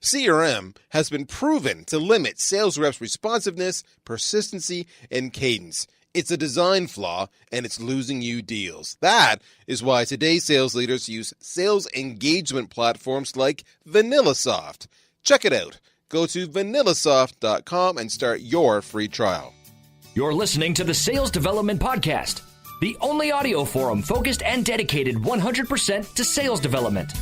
CRM has been proven to limit sales reps' responsiveness, persistency, and cadence. It's a design flaw, and it's losing you deals. That is why today's sales leaders use sales engagement platforms like VanillaSoft. Check it out. Go to vanillasoft.com and start your free trial. You're listening to the Sales Development Podcast, the only audio forum focused and dedicated 100% to sales development.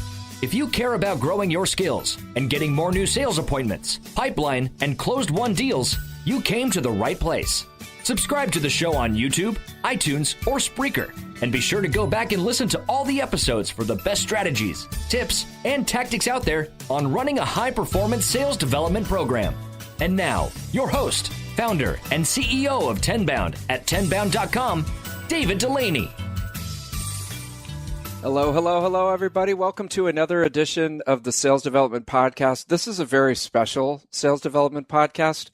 If you care about growing your skills and getting more new sales appointments, pipeline, and closed-won deals, you came to the right place. Subscribe to the show on YouTube, iTunes, or Spreaker, and be sure to go back and listen to all the episodes for the best strategies, tips, and tactics out there on running a high-performance sales development program. And now, your host, founder, and CEO of Tenbound at tenbound.com, David Delaney. Hello, everybody. Welcome to another edition of the Sales Development Podcast. This is a very special Sales Development Podcast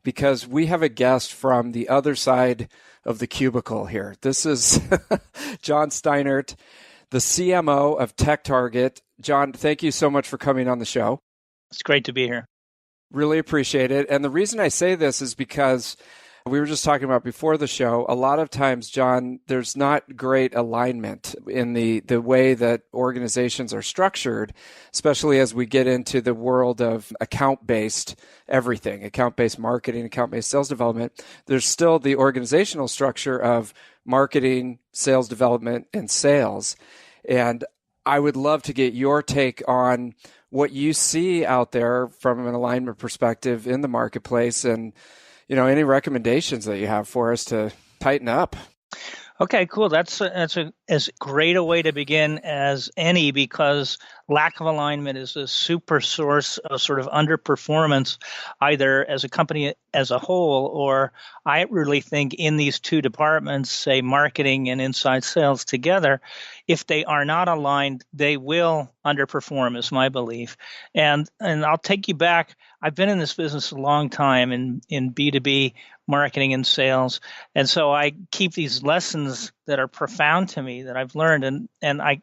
because we have a guest from the other side of the cubicle here. This is John Steinert, the CMO of TechTarget. John, thank you so much for coming on the show. It's great to be here. Really appreciate it. And the reason I say this is because we were just talking about before the show, a lot of times, John, there's not great alignment in the way that organizations are structured, especially as we get into the world of account-based everything, account-based marketing, account-based sales development. There's still the organizational structure of marketing, sales development, and sales. And I would love to get your take on what you see out there from an alignment perspective in the marketplace and any recommendations that you have for us to tighten up. Okay, cool. That's as great a way to begin as any, because lack of alignment is a super source of sort of underperformance, either as a company as a whole, or I really think in these two departments, say marketing and inside sales together, if they are not aligned, they will underperform, is my belief. And I'll take you back. I've been in this business a long time in B2B marketing and sales. And so I keep these lessons that are profound to me that I've learned. And I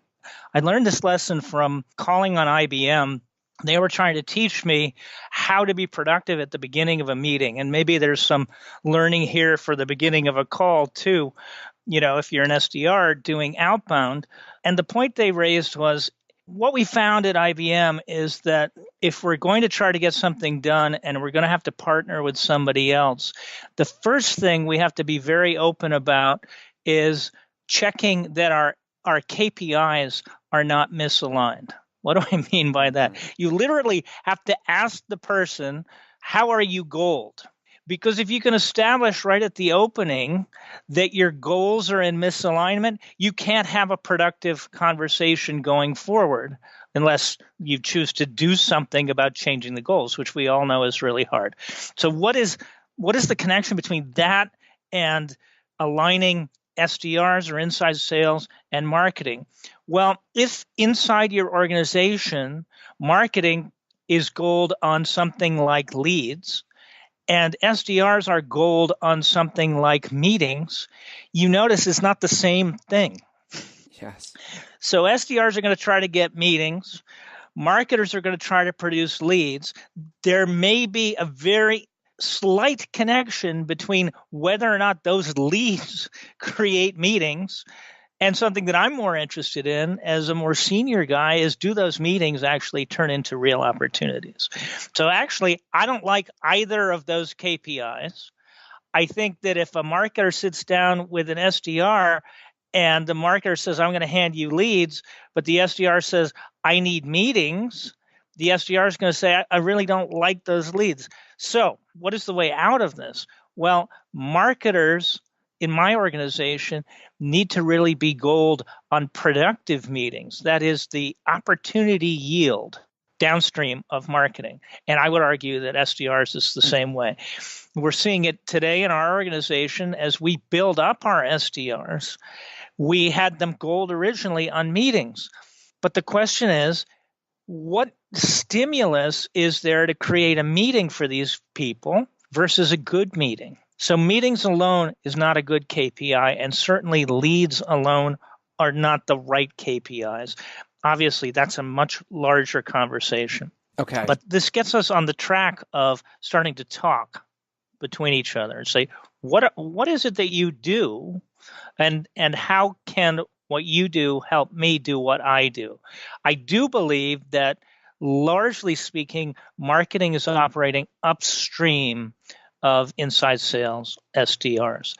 learned this lesson from calling on IBM. They were trying to teach me how to be productive at the beginning of a meeting. And maybe there's some learning here for the beginning of a call too, if you're an SDR doing outbound. And the point they raised was, what we found at IBM is that if we're going to try to get something done and we're going to have to partner with somebody else, the first thing we have to be very open about is checking that our KPIs are not misaligned. What do I mean by that? You literally have to ask the person, how are you goaled? Because if you can establish right at the opening that your goals are in misalignment, you can't have a productive conversation going forward unless you choose to do something about changing the goals, which we all know is really hard. So what is the connection between that and aligning SDRs or inside sales and marketing? Well, if inside your organization, marketing is goaled on something like leads, and SDRs are goaled on something like meetings, you notice it's not the same thing. Yes. So SDRs are going to try to get meetings. Marketers are going to try to produce leads. There may be a very slight connection between whether or not those leads create meetings. And something that I'm more interested in as a more senior guy is, do those meetings actually turn into real opportunities? So actually, I don't like either of those KPIs. I think that if a marketer sits down with an SDR and the marketer says, I'm going to hand you leads, but the SDR says, I need meetings, the SDR is going to say, I really don't like those leads. So what is the way out of this? Well, marketers in my organization need to really be goaled on productive meetings. That is the opportunity yield downstream of marketing. And I would argue that SDRs is the same way. We're seeing it today in our organization as we build up our SDRs. We had them goaled originally on meetings. But the question is, what stimulus is there to create a meeting for these people versus a good meeting? So meetings alone is not a good KPI, and certainly leads alone are not the right KPIs. Obviously, that's a much larger conversation. Okay. But this gets us on the track of starting to talk between each other and say, what is it that you do, and how can what you do help me do what I do? I do believe that, largely speaking, marketing is operating upstream of inside sales, SDRs.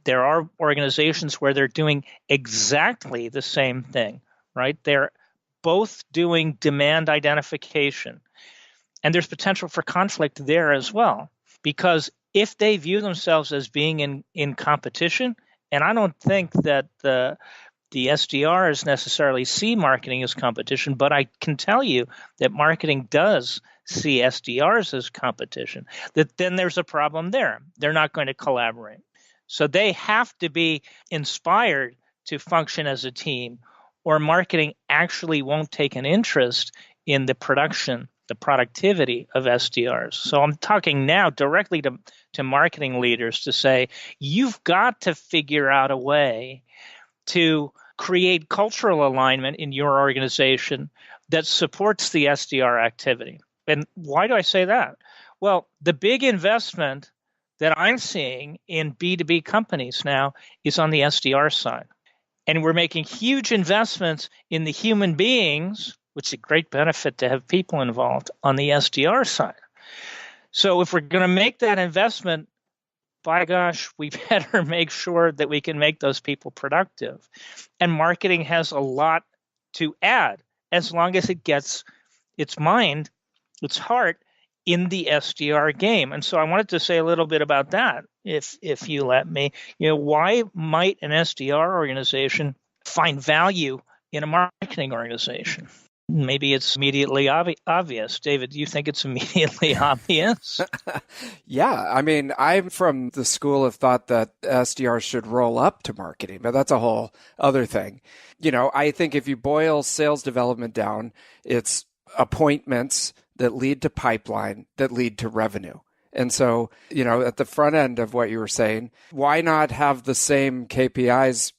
There are organizations where they're doing exactly the same thing, right? They're both doing demand identification. And there's potential for conflict there as well, because if they view themselves as being in competition, and I don't think that the SDRs necessarily see marketing as competition, but I can tell you that marketing does see SDRs as competition, that then there's a problem there. They're not going to collaborate. So they have to be inspired to function as a team, or marketing actually won't take an interest in the productivity of SDRs. So I'm talking now directly to marketing leaders to say, you've got to figure out a way to create cultural alignment in your organization that supports the SDR activity. And why do I say that? Well, the big investment that I'm seeing in B2B companies now is on the SDR side. And we're making huge investments in the human beings, which is a great benefit to have people involved, on the SDR side. So if we're going to make that investment, by gosh, we better make sure that we can make those people productive. And marketing has a lot to add, as long as it gets its mind, its heart, in the SDR game. And so I wanted to say a little bit about that, if you let me. Why might an SDR organization find value in a marketing organization? Maybe it's immediately obvious. David, do you think it's immediately obvious? Yeah. I mean, I'm from the school of thought that SDRs should roll up to marketing, but that's a whole other thing. I think if you boil sales development down, it's appointments that lead to pipeline that lead to revenue. And so, at the front end of what you were saying, why not have the same KPIs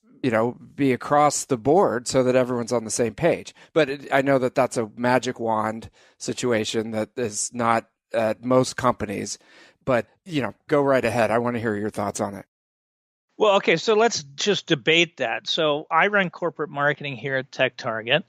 be across the board so that everyone's on the same page? But I know that that's a magic wand situation that is not at most companies. But, go right ahead. I want to hear your thoughts on it. Well, okay, so let's just debate that. So I run corporate marketing here at TechTarget,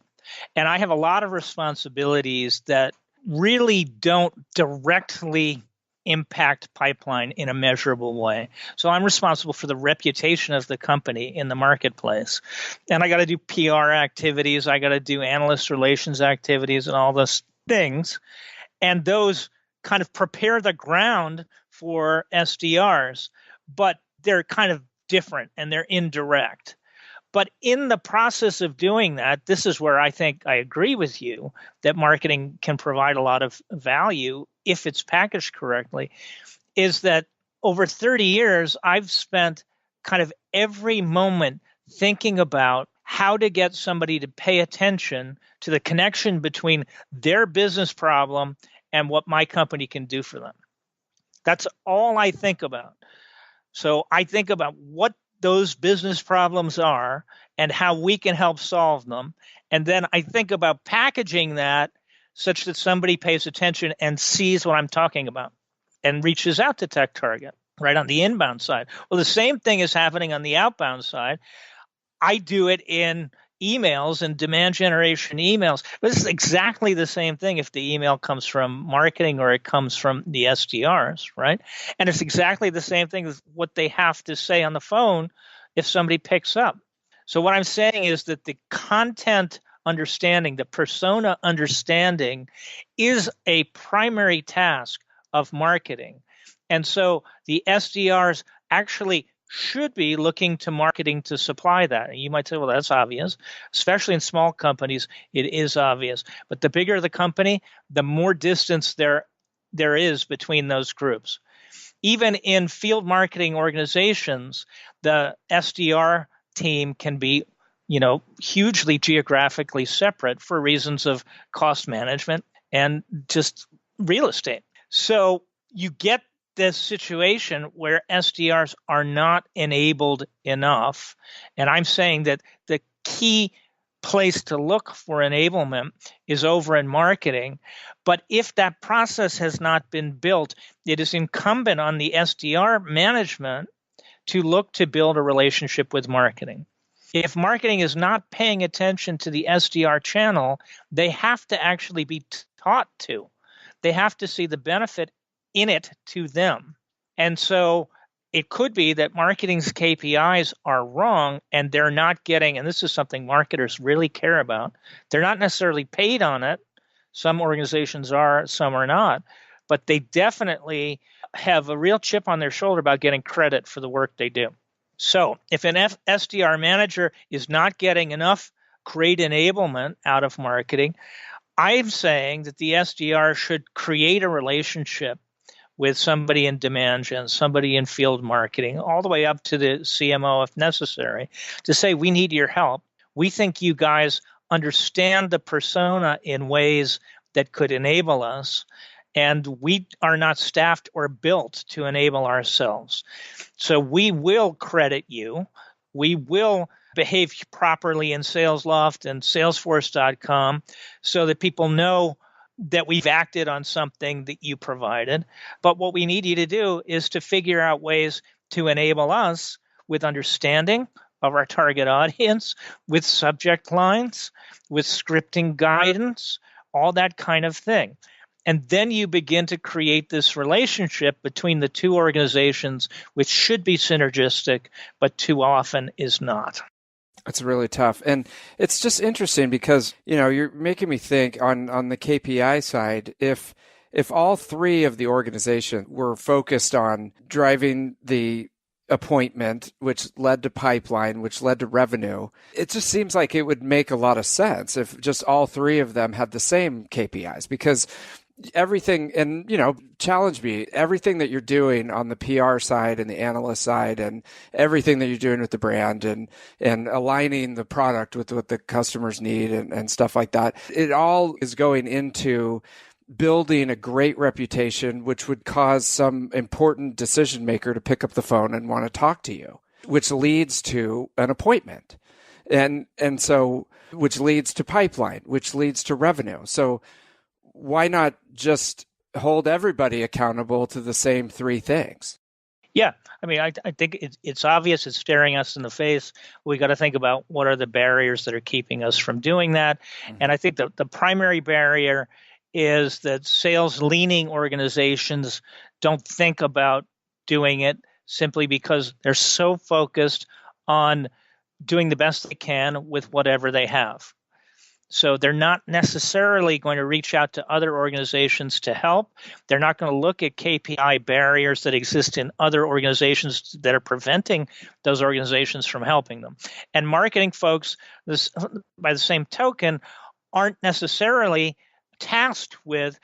and I have a lot of responsibilities that really don't directly impact pipeline in a measurable way. So I'm responsible for the reputation of the company in the marketplace. And I got to do PR activities. I got to do analyst relations activities and all those things. And those kind of prepare the ground for SDRs, but they're kind of different and they're indirect. But in the process of doing that, this is where I think I agree with you that marketing can provide a lot of value if it's packaged correctly, is that over 30 years, I've spent kind of every moment thinking about how to get somebody to pay attention to the connection between their business problem and what my company can do for them. That's all I think about. So I think about what those business problems are and how we can help solve them. And then I think about packaging that such that somebody pays attention and sees what I'm talking about and reaches out to TechTarget, right, on the inbound side. Well, the same thing is happening on the outbound side. I do it in emails and demand generation emails. But this is exactly the same thing if the email comes from marketing or it comes from the SDRs, right? And it's exactly the same thing as what they have to say on the phone if somebody picks up. So what I'm saying is that the content understanding, the persona understanding, is a primary task of marketing. And so the SDRs actually should be looking to marketing to supply that. And you might say, well, that's obvious. Especially in small companies, it is obvious. But the bigger the company, the more distance there is between those groups. Even in field marketing organizations, the SDR team can be, hugely geographically separate for reasons of cost management and just real estate. So you get this situation where SDRs are not enabled enough. And I'm saying that the key place to look for enablement is over in marketing. But if that process has not been built, it is incumbent on the SDR management to look to build a relationship with marketing. If marketing is not paying attention to the SDR channel, they have to actually be taught to. They have to see the benefit in it to them. And so it could be that marketing's KPIs are wrong and they're not getting, and this is something marketers really care about, they're not necessarily paid on it. Some organizations are, some are not, but they definitely have a real chip on their shoulder about getting credit for the work they do. So if an SDR manager is not getting enough great enablement out of marketing, I'm saying that the SDR should create a relationship with somebody in demand gen, somebody in field marketing, all the way up to the CMO if necessary, to say, we need your help. We think you guys understand the persona in ways that could enable us, and we are not staffed or built to enable ourselves. So we will credit you. We will behave properly in SalesLoft and Salesforce.com so that people know that we've acted on something that you provided. But what we need you to do is to figure out ways to enable us with understanding of our target audience, with subject lines, with scripting guidance, all that kind of thing. And then you begin to create this relationship between the two organizations, which should be synergistic, but too often is not. It's really tough. And it's just interesting because, you're making me think on the KPI side, if all three of the organization were focused on driving the appointment, which led to pipeline, which led to revenue, it just seems like it would make a lot of sense if just all three of them had the same KPIs, because everything, and challenge me, everything that you're doing on the PR side and the analyst side and everything that you're doing with the brand and aligning the product with what the customers need and stuff like that, it all is going into building a great reputation, which would cause some important decision maker to pick up the phone and want to talk to you, which leads to an appointment. And so, which leads to pipeline, which leads to revenue. So why not just hold everybody accountable to the same three things? Yeah. I mean, I think it's obvious. It's staring us in the face. We got to think about what are the barriers that are keeping us from doing that. Mm-hmm. And I think the primary barrier is that sales-leaning organizations don't think about doing it simply because they're so focused on doing the best they can with whatever they have. So they're not necessarily going to reach out to other organizations to help. They're not going to look at KPI barriers that exist in other organizations that are preventing those organizations from helping them. And marketing folks, by the same token, aren't necessarily tasked with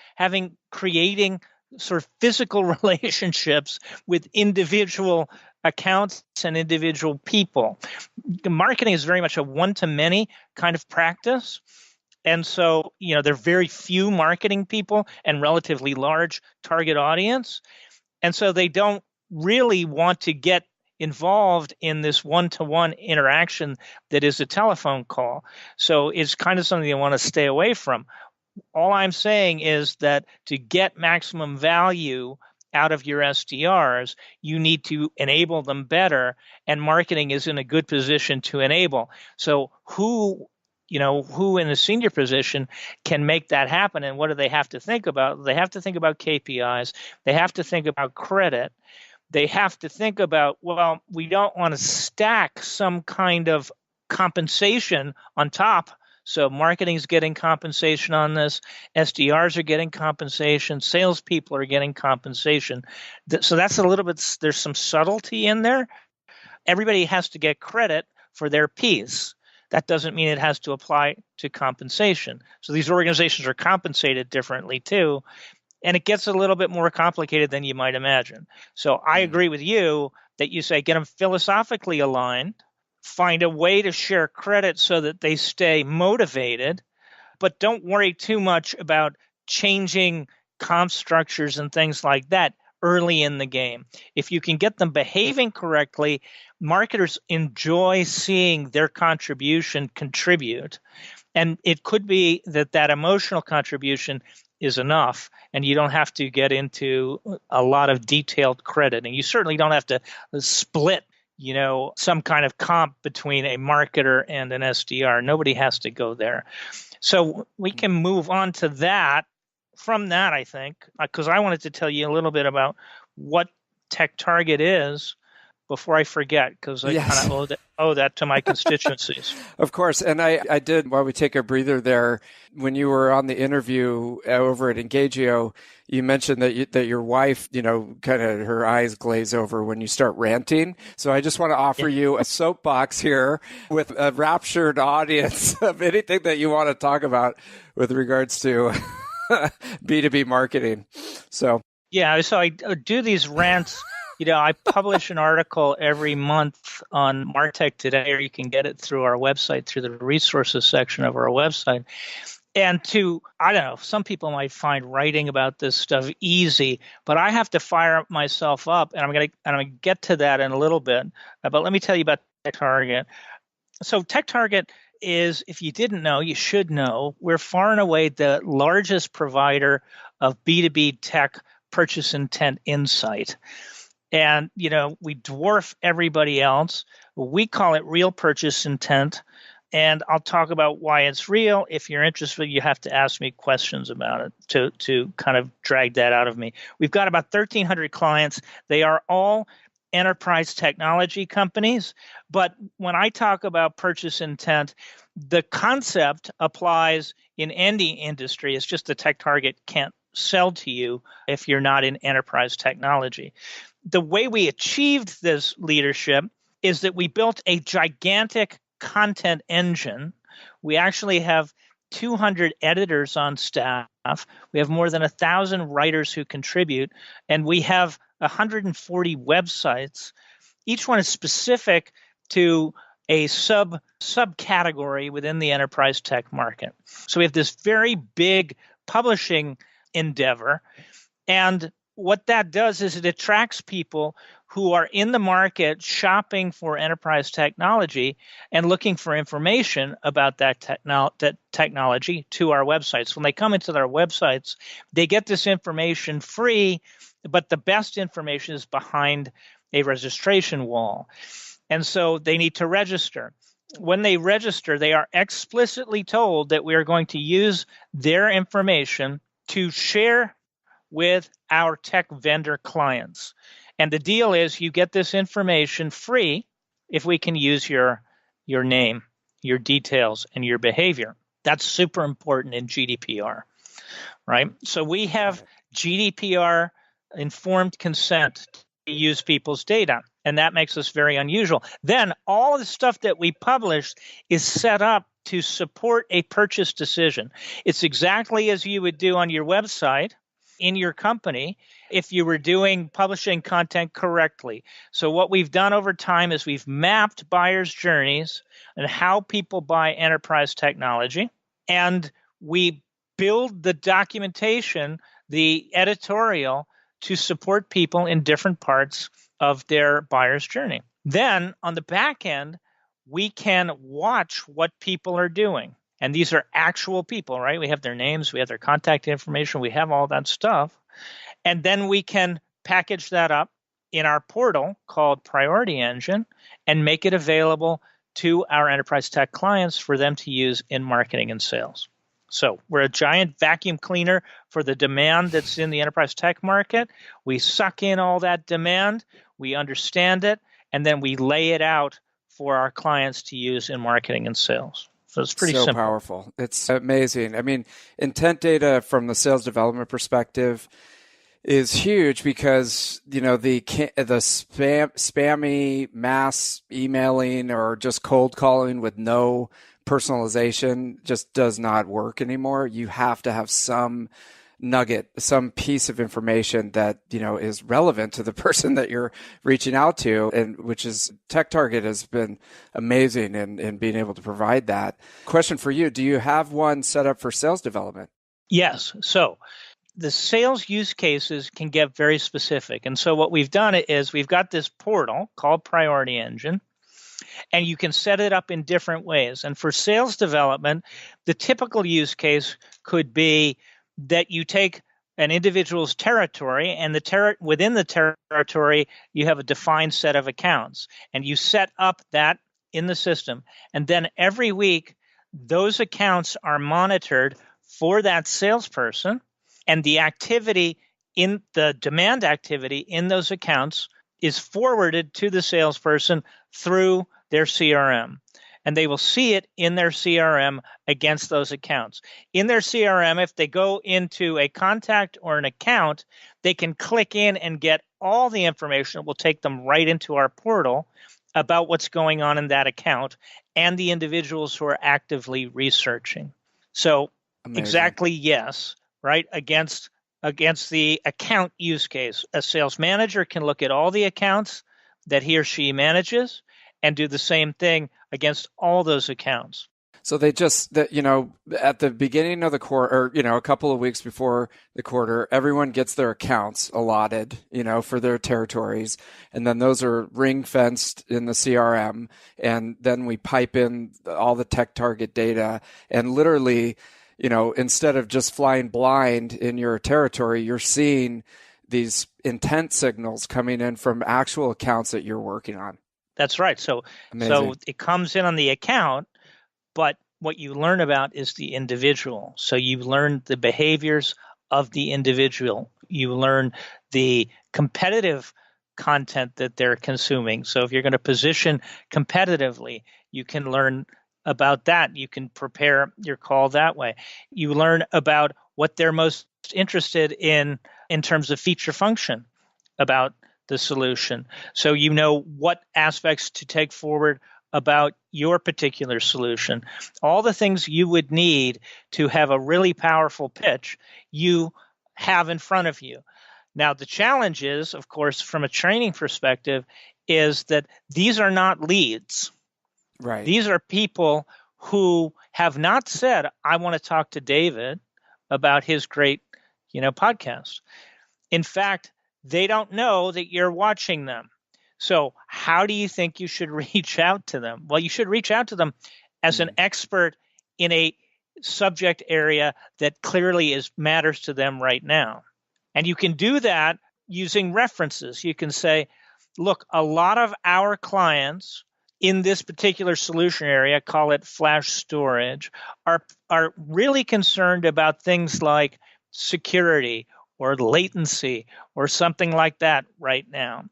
creating sort of physical relationships with individual accounts and individual people. Marketing is very much a one-to-many kind of practice. And so, there are very few marketing people and relatively large target audience. And so they don't really want to get involved in this one-to-one interaction that is a telephone call. So it's kind of something they want to stay away from. All I'm saying is that to get maximum value out of your SDRs, you need to enable them better, and marketing is in a good position to enable. So who in a senior position can make that happen, and what do they have to think about? They have to think about KPIs. They have to think about credit. They have to think about, well, we don't want to stack some kind of compensation on top. So marketing is getting compensation on this. SDRs are getting compensation. Salespeople are getting compensation. So that's a little bit, there's some subtlety in there. Everybody has to get credit for their piece. That doesn't mean it has to apply to compensation. So these organizations are compensated differently too. And it gets a little bit more complicated than you might imagine. So I agree with you that you say get them philosophically aligned. Find a way to share credit so that they stay motivated, but don't worry too much about changing comp structures and things like that early in the game. If you can get them behaving correctly, marketers enjoy seeing their contribution contribute. And it could be that emotional contribution is enough, and you don't have to get into a lot of detailed credit. And you certainly don't have to split, some kind of comp between a marketer and an SDR. Nobody has to go there. So we can move on to that. From that, I think, because I wanted to tell you a little bit about what TechTarget is before I forget, because I kind of owe that to my constituencies. Of course. And I did, while we take a breather there, when you were on the interview over at Engagio, you mentioned that your wife, kind of her eyes glaze over when you start ranting. So I just want to offer you a soapbox here with a raptured audience of anything that you want to talk about with regards to B2B marketing. So I do these rants. I publish an article every month on MarTech Today, or you can get it through our website, through the resources section of our website. And I don't know, some people might find writing about this stuff easy, but I have to fire myself up, and I'm going to get to that in a little bit. But let me tell you about TechTarget. So TechTarget is, if you didn't know, you should know, we're far and away the largest provider of B2B tech purchase intent insight. And, we dwarf everybody else. We call it real purchase intent. And I'll talk about why it's real. If you're interested, you have to ask me questions about it to kind of drag that out of me. We've got about 1,300 clients. They are all enterprise technology companies. But when I talk about purchase intent, the concept applies in any industry. It's just the TechTarget can't sell to you if you're not in enterprise technology. The way we achieved this leadership is that we built a gigantic content engine. We actually have 200 editors on staff. We have more than 1,000 writers who contribute, and we have 140 websites. Each one is specific to a subcategory within the enterprise tech market. So we have this very big publishing endeavor, and what that does is it attracts people who are in the market shopping for enterprise technology and looking for information about that technology to our websites. When they come into our websites, they get this information free, but the best information is behind a registration wall. And so they need to register. When they register, they are explicitly told that we are going to use their information to share with our tech vendor clients. And the deal is you get this information free if we can use your name, your details, and your behavior. That's super important in GDPR, right? So we have GDPR informed consent to use people's data, and that makes us very unusual. Then all of the stuff that we publish is set up to support a purchase decision. It's exactly as you would do on your website in your company if you were publishing content correctly. So what we've done over time is we've mapped buyers' journeys and how people buy enterprise technology, and we build the documentation, the editorial, to support people in different parts of their buyer's journey. Then on the back end, we can watch what people are doing. And these are actual people, right? We have their names, we have their contact information, we have all that stuff. And then we can package that up in our portal called Priority Engine and make it available to our enterprise tech clients for them to use in marketing and sales. So we're a giant vacuum cleaner for the demand that's in the enterprise tech market. We suck in all that demand, we understand it, and then we lay it out for our clients to use in marketing and sales. So it's pretty simple. Powerful. It's amazing. I mean, intent data from the sales development perspective is huge because, the spammy mass emailing or just cold calling with no personalization just does not work anymore. You have to have some nugget, some piece of information that, is relevant to the person that you're reaching out to, and which is TechTarget has been amazing in being able to provide that. Question for you, do you have one set up for sales development? Yes. So the sales use cases can get very specific. And so what we've done is we've got this portal called Priority Engine, and you can set it up in different ways. And for sales development, the typical use case could be that you take an individual's territory, and within the territory, you have a defined set of accounts, and you set up that in the system. And then every week, those accounts are monitored for that salesperson, and the activity in the demand activity in those accounts is forwarded to the salesperson through their CRM. And they will see it in their CRM against those accounts. In their CRM, if they go into a contact or an account, they can click in and get all the information. It will take them right into our portal about what's going on in that account and the individuals who are actively researching. So Amazing. Exactly, yes, right? Against the account use case. A sales manager can look at all the accounts that he or she manages and do the same thing against all those accounts. So they just, at the beginning of the quarter, or, a couple of weeks before the quarter, everyone gets their accounts allotted, for their territories. And then those are ring fenced in the CRM. And then we pipe in all the TechTarget data. And literally, instead of just flying blind in your territory, you're seeing these intent signals coming in from actual accounts that you're working on. That's right. So it comes in on the account, but what you learn about is the individual. So you learn the behaviors of the individual. You learn the competitive content that they're consuming. So if you're going to position competitively, you can learn about that. You can prepare your call that way. You learn about what they're most interested in terms of feature function about the solution. So you know what aspects to take forward about your particular solution. All the things you would need to have a really powerful pitch, you have in front of you. Now, the challenge is, of course, from a training perspective, is that these are not leads. Right. These are people who have not said, I want to talk to David about his great, podcast. In fact, they don't know that you're watching them. So how do you think you should reach out to them? Well, you should reach out to them as an expert in a subject area that clearly matters to them right now. And you can do that using references. You can say, look, a lot of our clients in this particular solution area, call it flash storage, are really concerned about things like security or latency or something like that right now.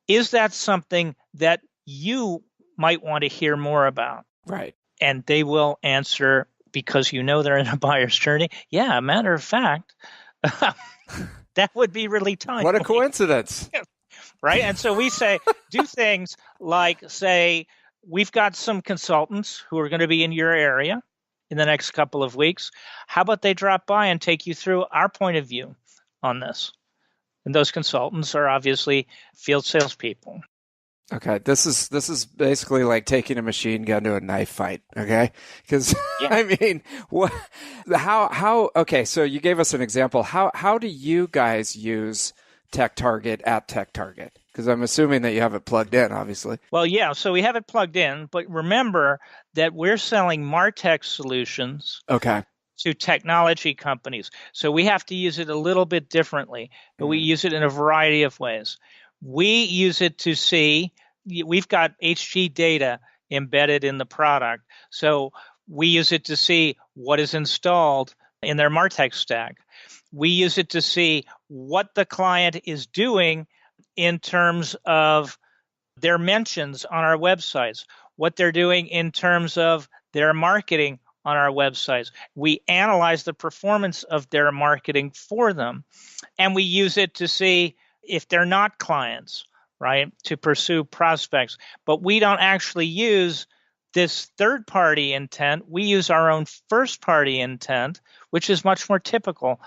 Is that something that you might want to hear more about? Right. And they will answer, because they're in a buyer's journey. Yeah, a matter of fact, that would be really timely. What a coincidence. Right? And so we say, do things like, say, we've got some consultants who are going to be in your area in the next couple of weeks. How about they drop by and take you through our point of view on this? And those consultants are obviously field salespeople. Okay, this is basically like taking a machine gun to a knife fight. Okay, because how? Okay, so you gave us an example. How do you guys use TechTarget at TechTarget? Because I'm assuming that you have it plugged in, obviously. Well, yeah. So we have it plugged in, but remember that we're selling MarTech solutions. Okay. To technology companies. So we have to use it a little bit differently, but we use it in a variety of ways. We use it to see, we've got HG data embedded in the product. So we use it to see what is installed in their MarTech stack. We use it to see what the client is doing in terms of their mentions on our websites, what they're doing in terms of their marketing on our websites. We analyze the performance of their marketing for them, and we use it to see if they're not clients, right, to pursue prospects. But we don't actually use this third-party intent. We use our own first-party intent, which is much more typical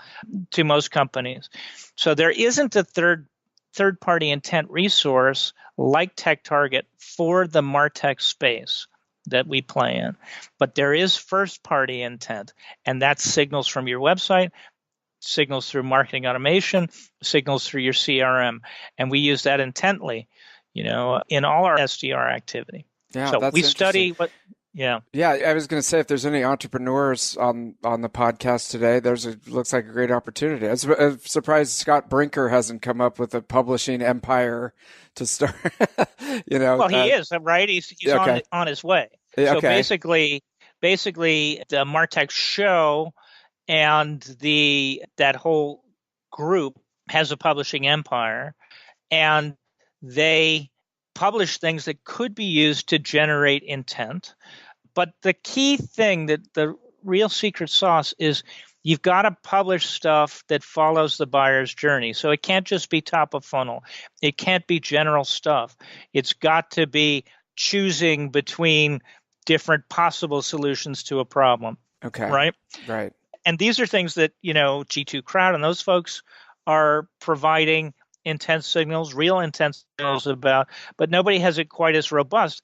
to most companies. So there isn't a third-party intent resource like TechTarget for the MarTech space that we play in. But there is first-party intent, and that's signals from your website signals through marketing automation, signals through your CRM. And we use that intently, in all our SDR activity. Yeah, so that's we interesting. study Yeah. Yeah, I was going to say, if there's any entrepreneurs on the podcast today, looks like a great opportunity. I'm surprised Scott Brinker hasn't come up with a publishing empire to start. Well, he is, right? He's okay. on his way. Yeah, So okay. basically, the Martech show and that whole group has a publishing empire, and they publish things that could be used to generate intent. But the key thing, that the real secret sauce, is you've got to publish stuff that follows the buyer's journey. So it can't just be top of funnel. It can't be general stuff. It's got to be choosing between different possible solutions to a problem. Okay. Right? Right. And these are things that, G2 Crowd and those folks are providing intense signals, real intense signals about, but nobody has it quite as robust.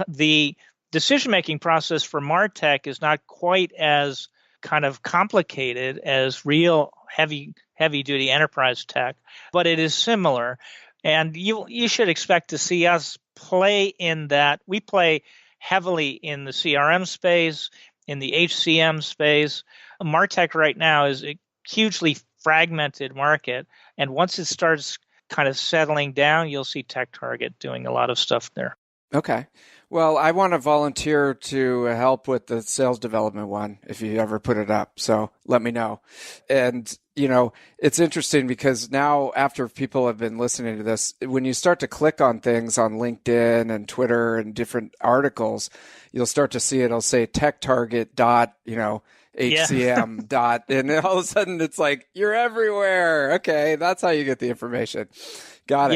The decision-making process for MarTech is not quite as kind of complicated as real heavy-duty enterprise tech, but it is similar. And you should expect to see us play in that. We play heavily in the CRM space, in the HCM space. MarTech right now is a hugely fragmented market, and once it starts kind of settling down, you'll see TechTarget doing a lot of stuff there. Okay. Well, I want to volunteer to help with the sales development one if you ever put it up. So let me know. And, it's interesting because now, after people have been listening to this, when you start to click on things on LinkedIn and Twitter and different articles, you'll start to see it'll say TechTarget dot, HCM dot, and all of a sudden it's like, you're everywhere. Okay. That's how you get the information. Got it.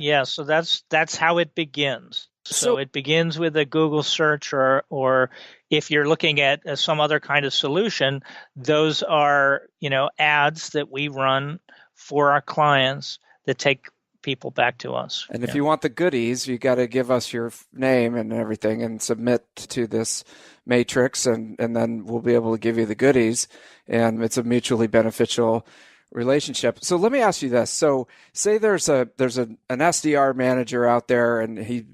Yeah. So that's how it begins. So it begins with a Google search, or if you're looking at some other kind of solution, those are, ads that we run for our clients that take people back to us. And if you want the goodies, you got to give us your name and everything and submit to this matrix, and then we'll be able to give you the goodies. And it's a mutually beneficial relationship. So let me ask you this. So say there's an SDR manager out there, and he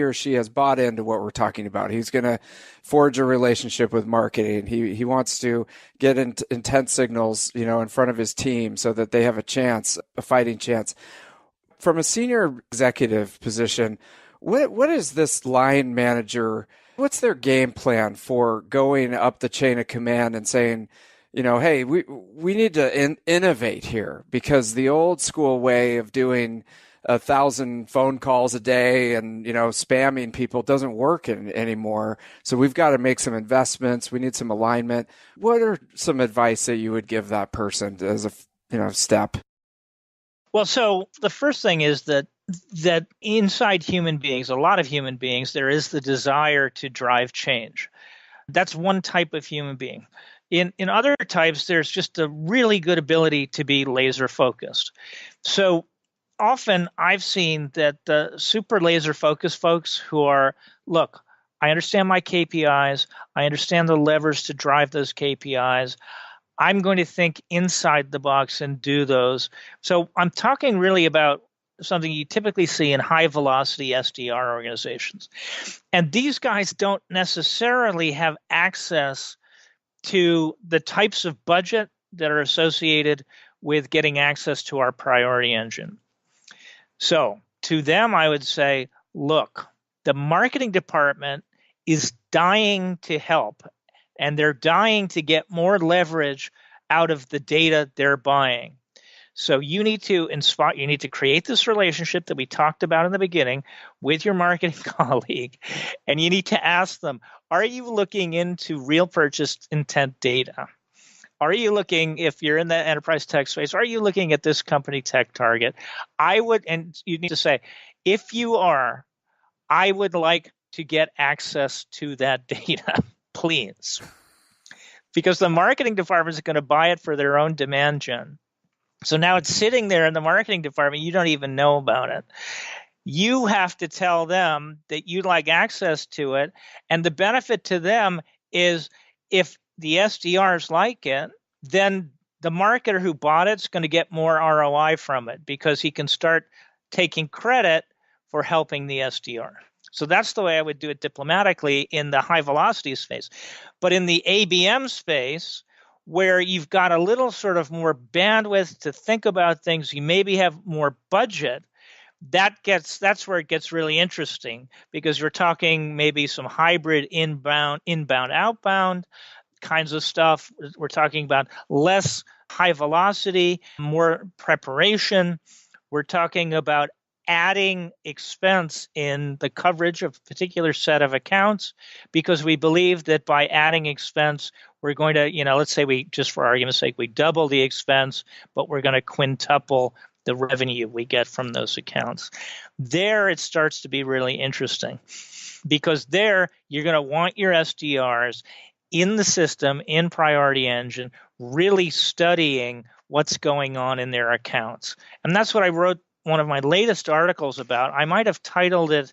or she has bought into what we're talking about. He's going to forge a relationship with marketing. He wants to get intense signals, in front of his team so that they have a fighting chance. From a senior executive position, what is this line manager? What's their game plan for going up the chain of command and saying, hey, we need to innovate here, because the old school way of doing 1,000 phone calls a day and, spamming people doesn't work anymore. So we've got to make some investments. We need some alignment. What are some advice that you would give that person as a, step? Well, so the first thing is that inside human beings, a lot of human beings, there is the desire to drive change. That's one type of human being. In other types, there's just a really good ability to be laser focused. So often I've seen that the super laser focused folks who are, look, I understand my KPIs. I understand the levers to drive those KPIs. I'm going to think inside the box and do those. So I'm talking really about something you typically see in high velocity SDR organizations. And these guys don't necessarily have access to the types of budget that are associated with getting access to our priority engine. So to them, I would say, look, the marketing department is dying to help, and they're dying to get more leverage out of the data they're buying. So you need to create this relationship that we talked about in the beginning with your marketing colleague, and you need to ask them, are you looking into real purchase intent data? Are you looking, if you're in the enterprise tech space, are you looking at this company TechTarget? And you need to say, if you are, I would like to get access to that data, please. Because the marketing department is going to buy it for their own demand gen. So now it's sitting there in the marketing department. You don't even know about it. You have to tell them that you'd like access to it. And the benefit to them is, if the SDRs like it, then the marketer who bought it's going to get more ROI from it because he can start taking credit for helping the SDR. So that's the way I would do it diplomatically in the high velocity space. But in the ABM space, where you've got a little sort of more bandwidth to think about things, you maybe have more budget, that's where it gets really interesting, because we're talking maybe some hybrid inbound, outbound kinds of stuff. We're talking about less high velocity, more preparation. We're talking about adding expense in the coverage of a particular set of accounts, because we believe that by adding expense, we're going to, let's say we, just for argument's sake, we double the expense, but we're going to quintuple the revenue we get from those accounts. There it starts to be really interesting, because there you're going to want your SDRs in the system, in Priority Engine, really studying what's going on in their accounts. And that's what I wrote one of my latest articles about. I might have titled it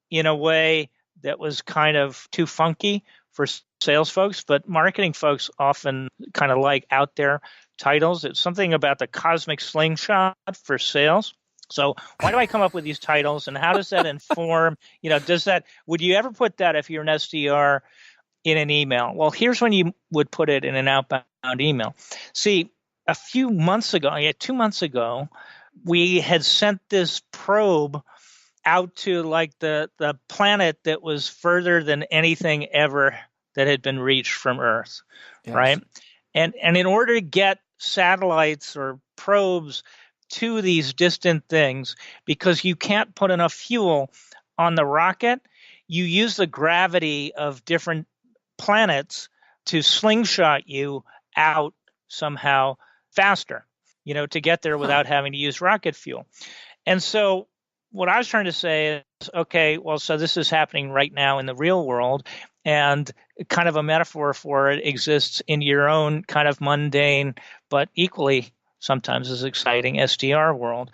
in a way that was kind of too funky for sales folks, but marketing folks often kind of like out there titles. It's something about the cosmic slingshot for sales. So why do I come up with these titles, and how does that inform, would you ever put that if you're an SDR in an email? Well, here's when you would put it in an outbound email. See, a few months ago, 2 months ago, we had sent this probe out to like the planet that was further than anything ever that had been reached from Earth, yes. Right? And in order to get satellites or probes to these distant things, because you can't put enough fuel on the rocket, you use the gravity of different planets to slingshot you out somehow faster, to get there without having to use rocket fuel. And so what I was trying to say is, okay, well, so this is happening right now in the real world, and kind of a metaphor for it exists in your own kind of mundane, but equally sometimes as exciting SDR world.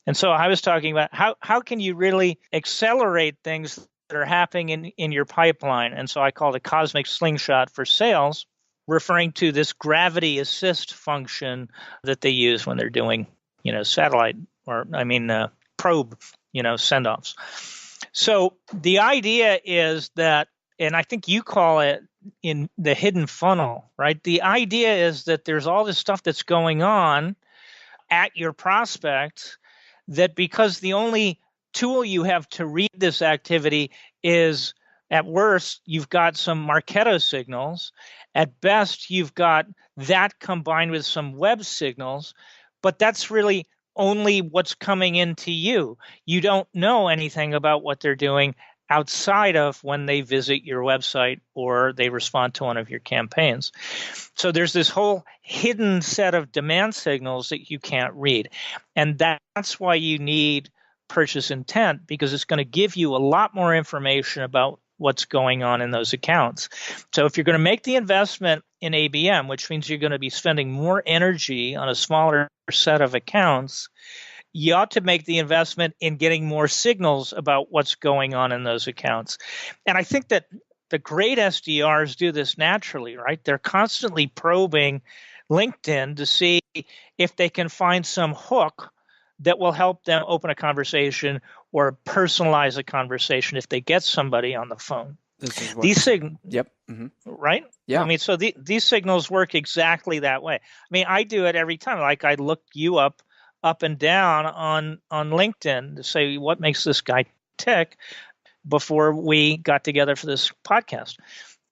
And so I was talking about how can you really accelerate things that are happening in your pipeline? And so I called it cosmic slingshot for sales, referring to this gravity assist function that they use when they're doing, satellite probe, send-offs. So the idea is that, and I think you call it in the hidden funnel, right? The idea is that there's all this stuff that's going on at your prospects, that because the only tool you have to read this activity is, at worst, you've got some Marketo signals. At best, you've got that combined with some web signals, but that's really only what's coming into you. You don't know anything about what they're doing outside of when they visit your website or they respond to one of your campaigns. So there's this whole hidden set of demand signals that you can't read. And that's why you need purchase intent, because it's going to give you a lot more information about what's going on in those accounts. So if you're going to make the investment in ABM, which means you're going to be spending more energy on a smaller set of accounts, you ought to make the investment in getting more signals about what's going on in those accounts. And I think that the great SDRs do this naturally, right? They're constantly probing LinkedIn to see if they can find some hook that will help them open a conversation or personalize a conversation if they get somebody on the phone. These signals, yep, mm-hmm. Right? Yeah. I mean, so these signals work exactly that way. I mean, I do it every time. Like I look you up and down on LinkedIn to say what makes this guy tick before we got together for this podcast.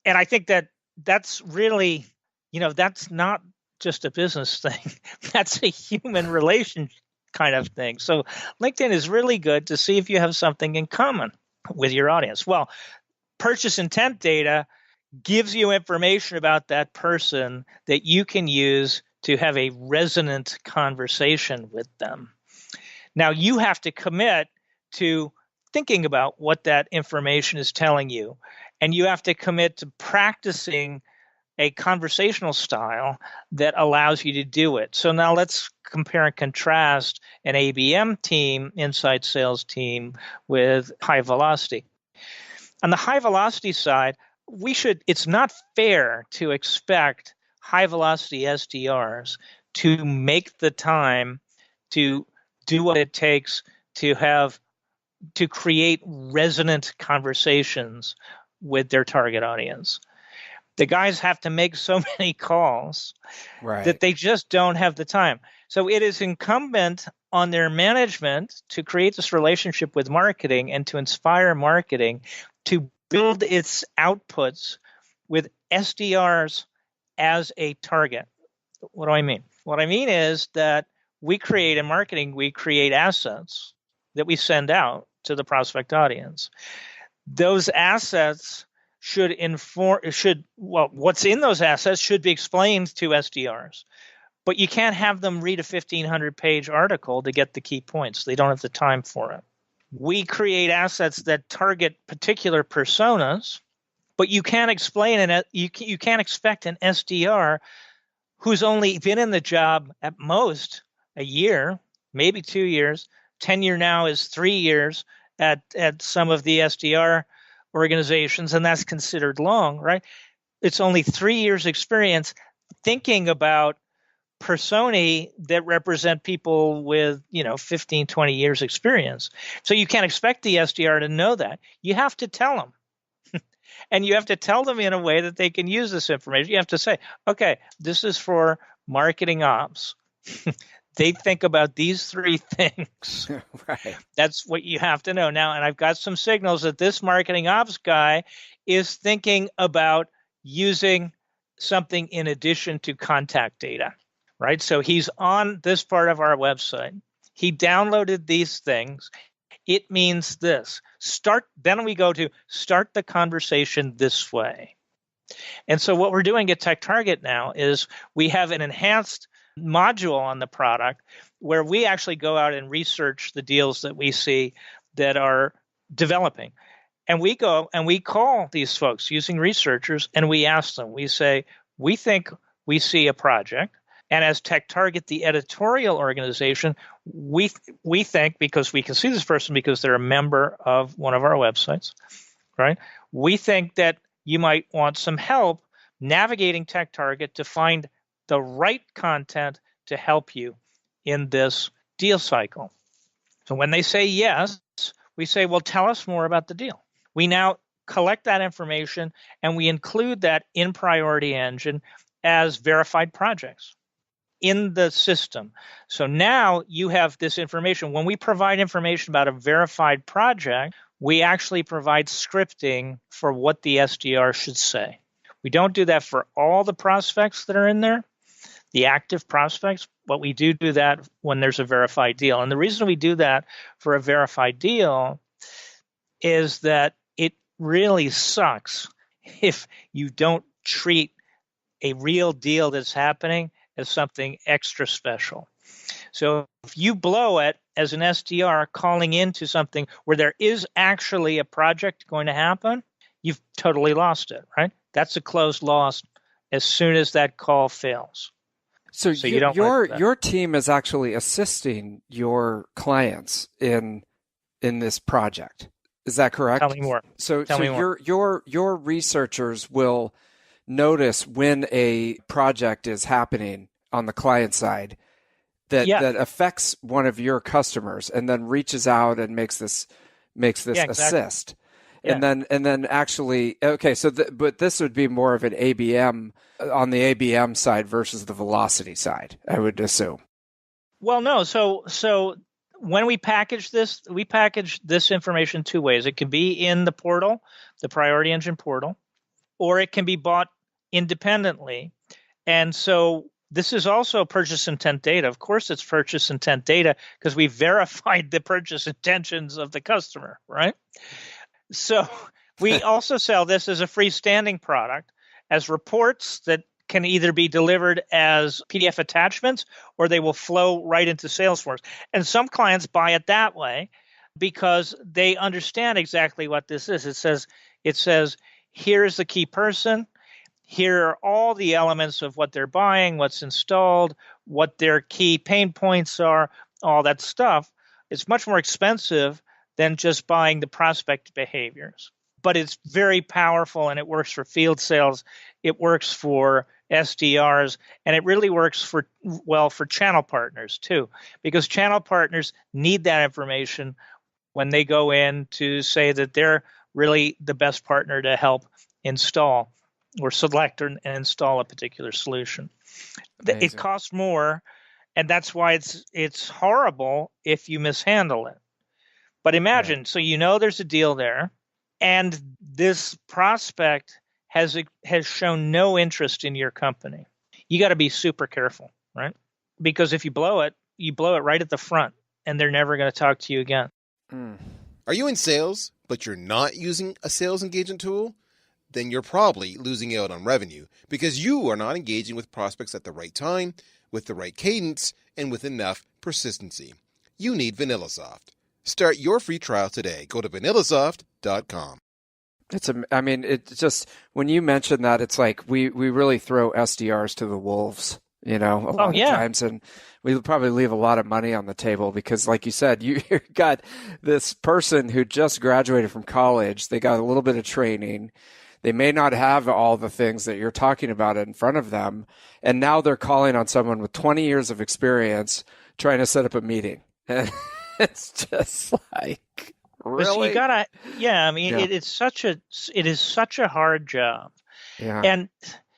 And I think that that's really, that's not just a business thing. That's a human relation kind of thing. So LinkedIn is really good to see if you have something in common with your audience. Well, purchase intent data gives you information about that person that you can use to have a resonant conversation with them. Now, you have to commit to thinking about what that information is telling you, and you have to commit to practicing a conversational style that allows you to do it. So now let's compare and contrast an ABM team, inside sales team, with high velocity. On the high velocity side, it's not fair to expect high velocity SDRs to make the time to do what it takes to create resonant conversations with their target audience. The guys have to make so many calls that they just don't have the time. So it is incumbent on their management to create this relationship with marketing and to inspire marketing to build its outputs with SDRs as a target. What do I mean? What I mean is that we create assets that we send out to the prospect audience. Those assets what's in those assets should be explained to SDRs. But you can't have them read a 1,500-page article to get the key points. They don't have the time for it. We create assets that target particular personas, but you can't you can't expect an SDR who's only been in the job at most a year, maybe 2 years. Tenure now is 3 years at some of the SDR organizations, and that's considered long, right? It's only 3 years experience thinking about personae that represent people with 15, 20 years experience. So you can't expect the SDR to know that. You have to tell them. And you have to tell them in a way that they can use this information. You have to say, okay, this is for marketing ops. They think about these 3 things. Right. That's what you have to know. Now, and I've got some signals that this marketing ops guy is thinking about using something in addition to contact data, right? So he's on this part of our website. He downloaded these things. It means this. Then we go to start the conversation this way. And so what we're doing at TechTarget now is we have an enhanced module on the product where we actually go out and research the deals that we see that are developing. And we go and we call these folks using researchers and we ask them, we say, we think we see a project. And as TechTarget, the editorial organization, we think, because we can see this person because they're a member of one of our websites, right? We think that you might want some help navigating TechTarget to find the right content to help you in this deal cycle. So when they say yes, we say, well, tell us more about the deal. We now collect that information and we include that in Priority Engine as verified projects in the system. So now you have this information. When we provide information about a verified project, we actually provide scripting for what the SDR should say. We don't do that for all the prospects that are in there, the active prospects, but we do that when there's a verified deal. And the reason we do that for a verified deal is that it really sucks if you don't treat a real deal that's happening as something extra special. So if you blow it as an SDR calling into something where there is actually a project going to happen, you've totally lost it, right? That's a closed loss as soon as that call fails. So your team is actually assisting your clients in this project. Is that correct? Tell me more. So more. Your researchers will notice when a project is happening on the client side that affects one of your customers, and then reaches out and makes this assist. Yeah. And then actually, okay, so but this would be more of an ABM on the ABM side versus the velocity side, I would assume. Well, no. So when we package this information 2 ways. It can be in the portal, the Priority Engine portal, or it can be bought independently. And so this is also purchase intent data. Of course, it's purchase intent data because we verified the purchase intentions of the customer, right? So we also sell this as a freestanding product, as reports that can either be delivered as PDF attachments or they will flow right into Salesforce. And some clients buy it that way because they understand exactly what this is. It says, here's the key person. Here are all the elements of what they're buying, what's installed, what their key pain points are, all that stuff. It's much more expensive than just buying the prospect behaviors. But it's very powerful and it works for field sales. It works for SDRs, and it really works for channel partners too, because channel partners need that information when they go in to say that they're really the best partner to help install or select and install a particular solution. Amazing. It costs more, and that's why it's horrible if you mishandle it. But imagine, so there's a deal there, and this prospect has shown no interest in your company. You got to be super careful, right? Because if you blow it right at the front, and they're never going to talk to you again. Are you in sales, but you're not using a sales engagement tool? Then you're probably losing out on revenue because you are not engaging with prospects at the right time, with the right cadence, and with enough persistency. You need VanillaSoft. Start your free trial today. Go to vanillasoft.com. It's just, when you mention that, it's like we really throw SDRs to the wolves, a lot of times, and we probably leave a lot of money on the table because, like you said, you got this person who just graduated from college. They got a little bit of training. They may not have all the things that you're talking about in front of them, and now they're calling on someone with 20 years of experience trying to set up a meeting. And it's just like, really? You gotta, it is such a hard job. Yeah. And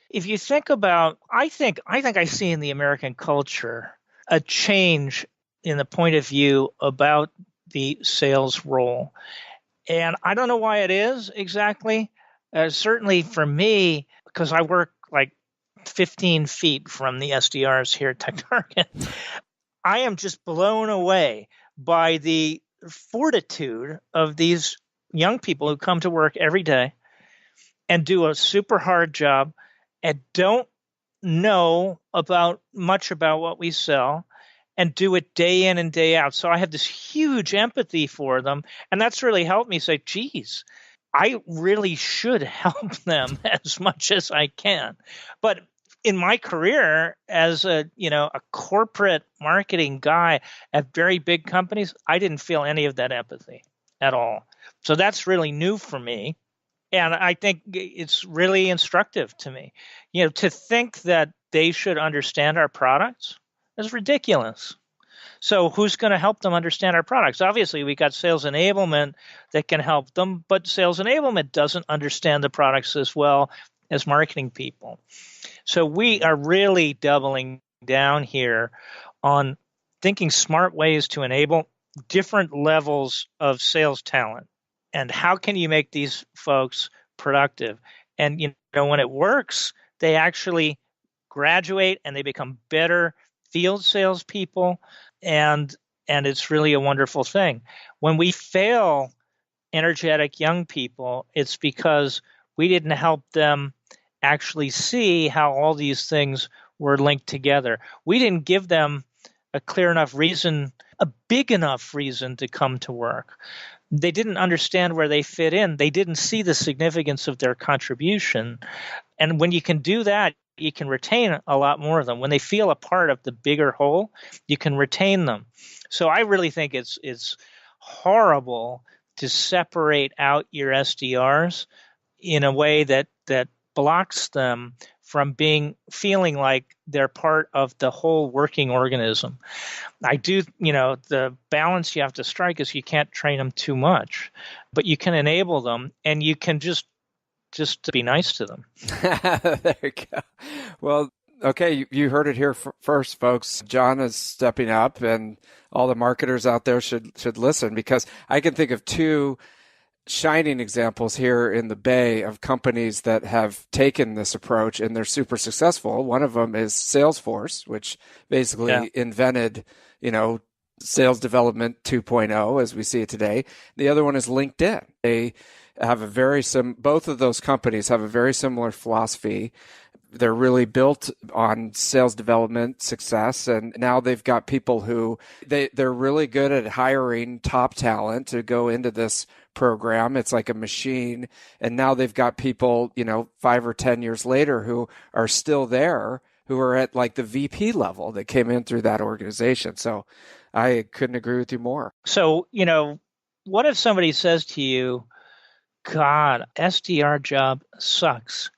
if you think about, I think I see in the American culture a change in the point of view about the sales role. And I don't know why it is exactly. Certainly for me, because I work like 15 feet from the SDRs here at TechTarget, I am just blown away by the fortitude of these young people who come to work every day and do a super hard job and don't know much about what we sell and do it day in and day out. So I have this huge empathy for them, and that's really helped me say, geez, I really should help them as much as I can. But in my career as a corporate marketing guy at very big companies, I didn't feel any of that empathy at all. So that's really new for me. And I think it's really instructive to me. To think that they should understand our products is ridiculous. So who's going to help them understand our products? Obviously, we got sales enablement that can help them, but sales enablement doesn't understand the products as well as marketing people. So we are really doubling down here on thinking smart ways to enable different levels of sales talent. And how can you make these folks productive? And when it works, they actually graduate and they become better field salespeople, and it's really a wonderful thing. When we fail energetic young people, it's because we didn't help them actually see how all these things were linked together. We didn't give them a clear enough reason, a big enough reason to come to work. They didn't understand where they fit in. They didn't see the significance of their contribution. And when you can do that, you can retain a lot more of them. When they feel a part of the bigger whole, you can retain them. So I really think it's horrible to separate out your SDRs in a way that blocks them from feeling like they're part of the whole working organism. I do, the balance you have to strike is you can't train them too much, but you can enable them, and you can just be nice to them. There you go. Well, okay, you heard it here first, folks. John is stepping up, and all the marketers out there should listen, because I can think of two shining examples here in the Bay of companies that have taken this approach, and they're super successful. One of them is Salesforce, which basically invented, sales development 2.0 as we see it today. The other one is LinkedIn. They have both of those companies have a very similar philosophy. They're really built on sales development success, and now they've got people who they're really good at hiring top talent to go into this program. It's like a machine, and now they've got people, 5 or 10 years later who are still there, who are at like the VP level that came in through that organization. So I couldn't agree with you more. So, what if somebody says to you, God, SDR job sucks.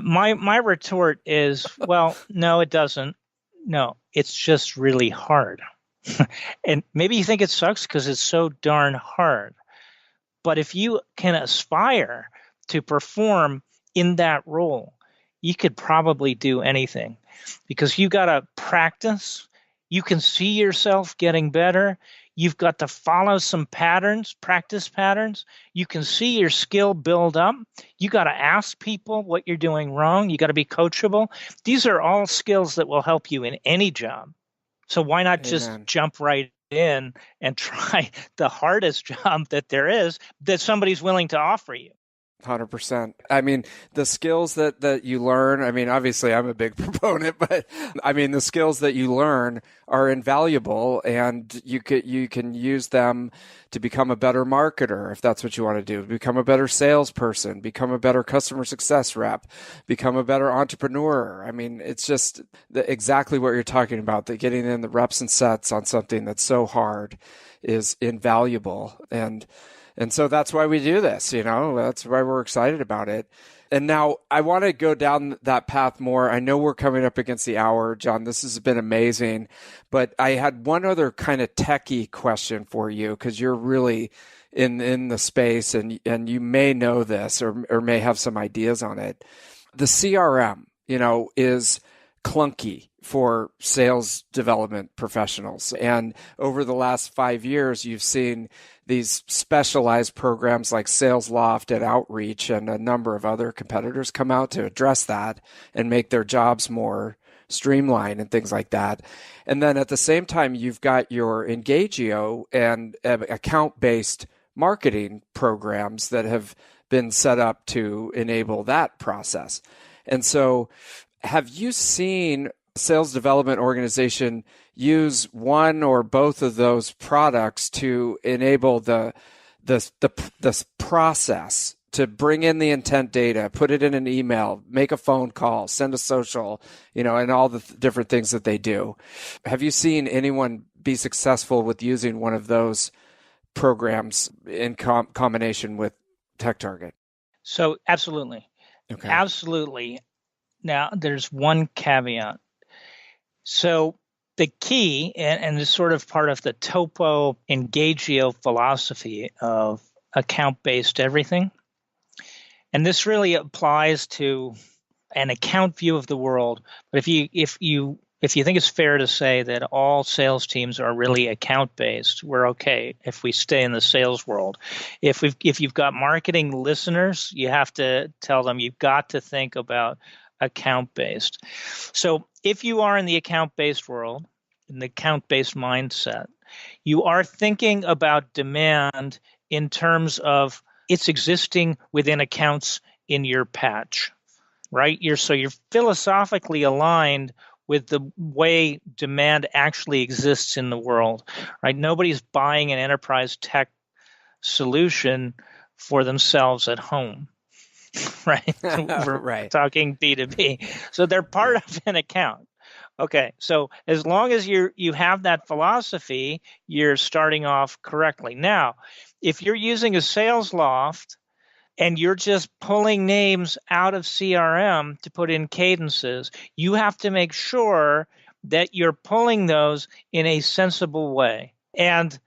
My retort is, well, no, it doesn't. No, it's just really hard. And maybe you think it sucks because it's so darn hard. But if you can aspire to perform in that role, you could probably do anything because you got to practice. You can see yourself getting better. You've got to follow some patterns, practice patterns. You can see your skill build up. You got to ask people what you're doing wrong. You got to be coachable. These are all skills that will help you in any job. So why not just Amen. jump right in and try the hardest job that there is that somebody's willing to offer you? 100%. I mean, the skills that you learn, I mean, obviously I'm a big proponent, but I mean, the skills that you learn are invaluable and you can use them to become a better marketer if that's what you want to do, become a better salesperson, become a better customer success rep, become a better entrepreneur. I mean, it's just exactly what you're talking about, that getting in the reps and sets on something that's so hard is invaluable. And so that's why we do this, that's why we're excited about it. And now I want to go down that path more. I know we're coming up against the hour, John. This has been amazing. But I had one other kind of techie question for you, because you're really in the space and you may know this or may have some ideas on it. The CRM, is clunky for sales development professionals. And over the last 5 years, you've seen these specialized programs like SalesLoft and Outreach and a number of other competitors come out to address that and make their jobs more streamlined and things like that. And then at the same time, you've got your Engagio and account-based marketing programs that have been set up to enable that process. And so have you seen sales development organization use one or both of those products to enable the process to bring in the intent data, put it in an email, make a phone call, send a social, and all the different things that they do? Have you seen anyone be successful with using one of those programs in combination with TechTarget? So absolutely. Okay. Absolutely. Now, there's one caveat. So the key, and it's sort of part of the Topo Engagio philosophy of account-based everything, and this really applies to an account view of the world. But if you think it's fair to say that all sales teams are really account-based, we're okay if we stay in the sales world. If you've got marketing listeners, you have to tell them you've got to think about account-based. So if you are in the account-based world, in the account-based mindset, you are thinking about demand in terms of it's existing within accounts in your patch, right? You're philosophically aligned with the way demand actually exists in the world, right? Nobody's buying an enterprise tech solution for themselves at home. Right? We're Right. talking B2B. So they're part of an account. Okay. So as long as you have that philosophy, you're starting off correctly. Now, if you're using a SalesLoft and you're just pulling names out of CRM to put in cadences, you have to make sure that you're pulling those in a sensible way. And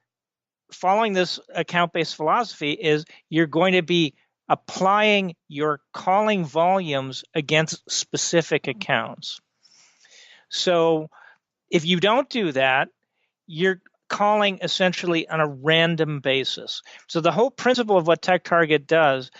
following this account-based philosophy is you're going to be applying your calling volumes against specific accounts. So if you don't do that, you're calling essentially on a random basis. So the whole principle of what TechTarget does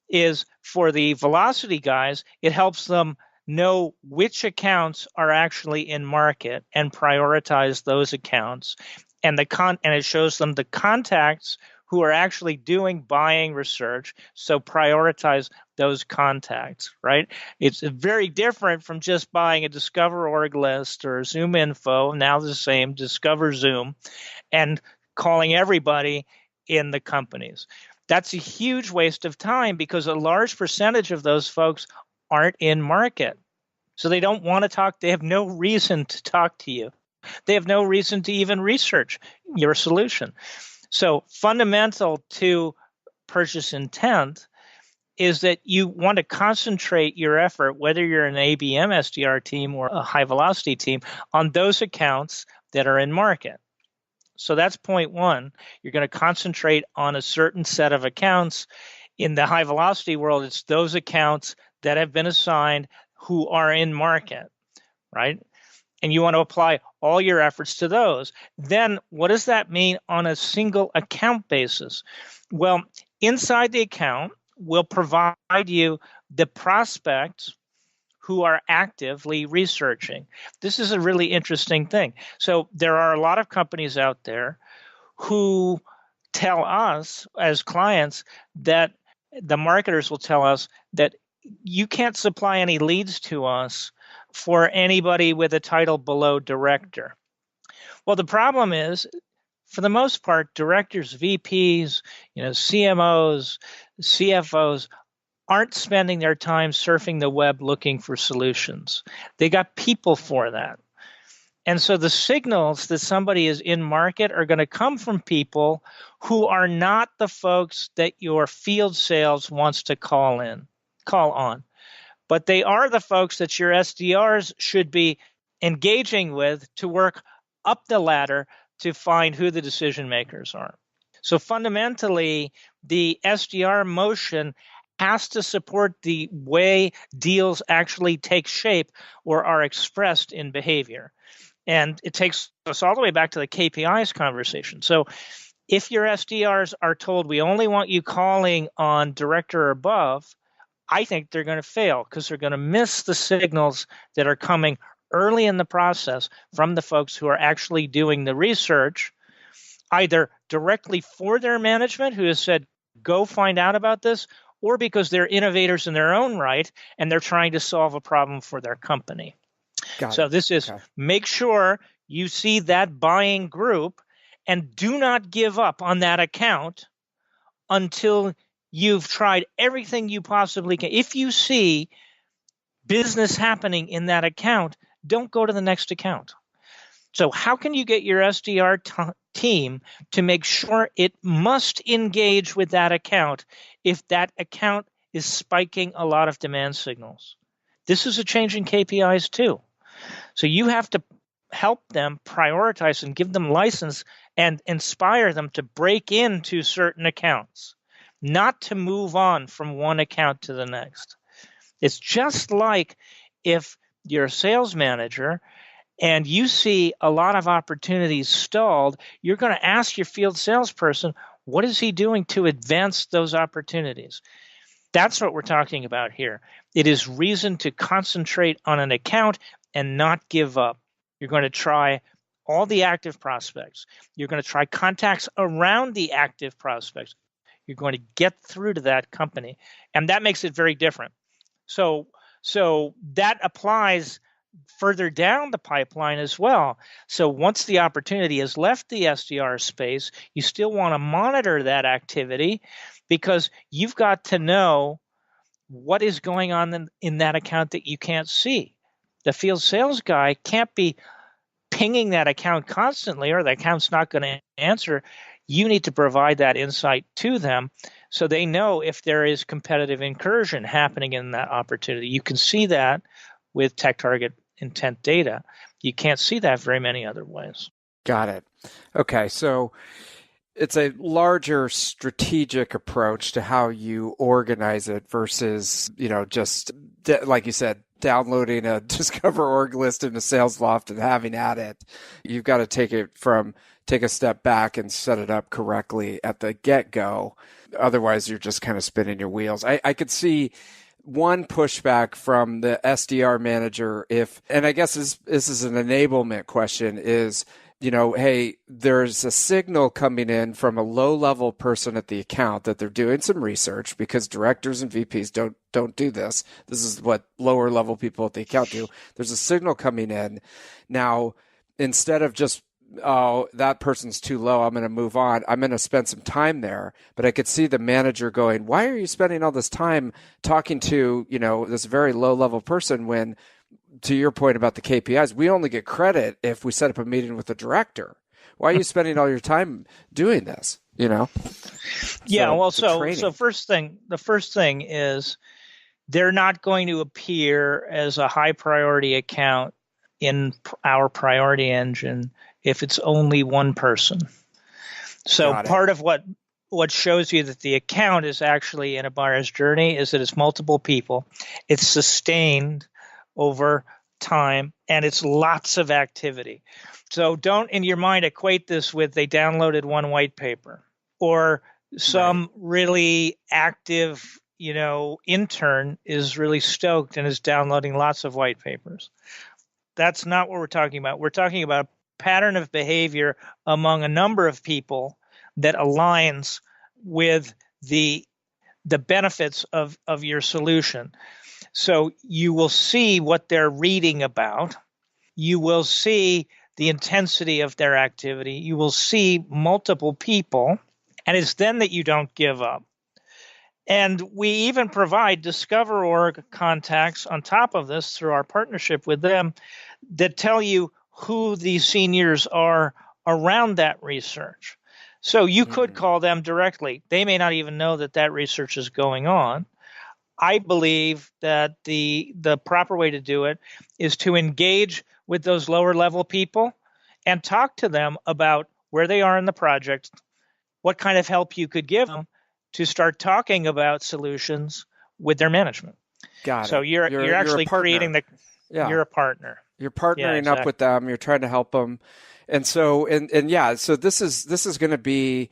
is for the velocity guys, it helps them know which accounts are actually in market and prioritize those accounts. And it shows them the contacts who are actually doing buying research, so prioritize those contacts, right? It's very different from just buying a Discover org list or Zoom info, now the same, Discover Zoom, and calling everybody in the companies. That's a huge waste of time because a large percentage of those folks aren't in market. So they don't want to talk. They have no reason to talk to you. They have no reason to even research your solution. So fundamental to purchase intent is that you want to concentrate your effort, whether you're an ABM SDR team or a high velocity team, on those accounts that are in market. So that's point one. You're going to concentrate on a certain set of accounts. In the high velocity world, it's those accounts that have been assigned who are in market, right? And you want to apply all your efforts to those. Then what does that mean on a single account basis? Well, inside the account, we'll provide you the prospects who are actively researching. This is a really interesting thing. So there are a lot of companies out there who tell us as clients that the marketers will tell us that you can't supply any leads to us for anybody with a title below director. Well, the problem is, for the most part, directors, VPs, CMOs, CFOs aren't spending their time surfing the web looking for solutions. They got people for that. And so the signals that somebody is in market are going to come from people who are not the folks that your field sales wants to call on. But they are the folks that your SDRs should be engaging with to work up the ladder to find who the decision makers are. So fundamentally, the SDR motion has to support the way deals actually take shape or are expressed in behavior. And it takes us all the way back to the KPIs conversation. So if your SDRs are told we only want you calling on director or above, I think they're going to fail because they're going to miss the signals that are coming early in the process from the folks who are actually doing the research, either directly for their management who has said, go find out about this, or because they're innovators in their own right and they're trying to solve a problem for their company. So this is make sure you see that buying group and do not give up on that account until you've tried everything you possibly can. If you see business happening in that account, don't go to the next account. So how can you get your SDR team to make sure it must engage with that account if that account is spiking a lot of demand signals? This is a change in KPIs too. So you have to help them prioritize and give them license and inspire them to break into certain accounts, not to move on from one account to the next. It's just like if you're a sales manager and you see a lot of opportunities stalled, you're going to ask your field salesperson, what is he doing to advance those opportunities? That's what we're talking about here. It is reason to concentrate on an account and not give up. You're going to try all the active prospects. You're going to try contacts around the active prospects. You're going to get through to that company. And that makes it very different. So that applies further down the pipeline as well. So once the opportunity has left the SDR space, you still want to monitor that activity because you've got to know what is going on in that account that you can't see. The field sales guy can't be pinging that account constantly or the account's not going to answer. You need to provide that insight to them so they know if there is competitive incursion happening in that opportunity. You can see that with TechTarget intent data. You can't see that very many other ways. Got it. Okay, so it's a larger strategic approach to how you organize it versus, just like you said, downloading a Discover org list in a sales loft and having at it. You've got to take a step back and set it up correctly at the get-go. Otherwise, you're just kind of spinning your wheels. I could see one pushback from the SDR manager and I guess this is an enablement question, is, hey, there's a signal coming in from a low-level person at the account that they're doing some research because directors and VPs don't do this. This is what lower-level people at the account do. There's a signal coming in. Now, instead of just, oh, that person's too low, I'm going to move on, I'm going to spend some time there. But I could see the manager going, why are you spending all this time talking to, this very low-level person when, to your point about the KPIs, we only get credit if we set up a meeting with the director. Why are you spending all your time doing this? Yeah, well, so training. the first thing is they're not going to appear as a high priority account in our priority engine if it's only one person. So part of what shows you that the account is actually in a buyer's journey is that it's multiple people, it's sustained over time, and it's lots of activity. So don't in your mind equate this with they downloaded one white paper or some really active, intern is really stoked and is downloading lots of white papers. That's not what we're talking about. We're talking about a pattern of behavior among a number of people that aligns with the benefits of your solution. So you will see what they're reading about. You will see the intensity of their activity. You will see multiple people. And it's then that you don't give up. And we even provide DiscoverOrg contacts on top of this through our partnership with them that tell you who these seniors are around that research. So you could call them directly. They may not even know that research is going on. I believe that the proper way to do it is to engage with those lower level people and talk to them about where they are in the project, what kind of help you could give them to start talking about solutions with their management. Got it. So you're actually creating you're a partner. You're partnering up with them. You're trying to help them. And so, so this is going to be,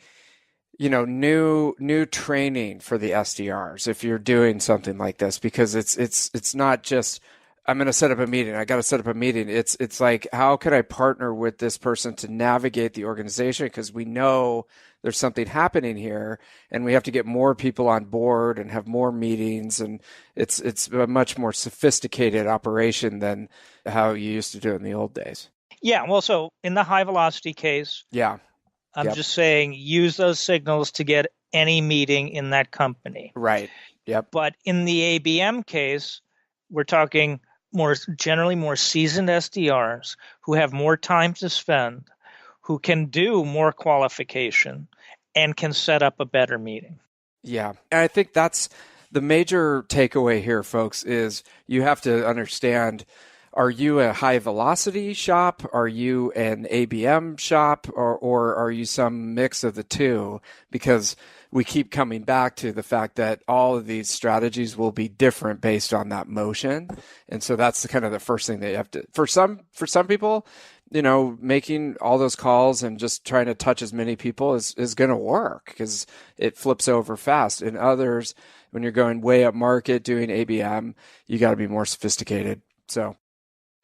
new training for the SDRs if you're doing something like this, because it's not just, I'm going to set up a meeting. I got to set up a meeting. It's like, how can I partner with this person to navigate the organization? Because we know there's something happening here and we have to get more people on board and have more meetings. And it's a much more sophisticated operation than how you used to do it in the old days. Yeah. Well, so in the high velocity case, I'm just saying use those signals to get any meeting in that company. Right. Yep. But in the ABM case, we're talking generally more seasoned SDRs who have more time to spend, who can do more qualification and can set up a better meeting. Yeah. And I think that's the major takeaway here, folks, is you have to understand, are you a high velocity shop? Are you an ABM shop? Or are you some mix of the two? Because we keep coming back to the fact that all of these strategies will be different based on that motion. And so that's kind of the first thing that you have to, for some people, making all those calls and just trying to touch as many people is going to work because it flips over fast. In others, when you're going way up market doing ABM, you got to be more sophisticated. So.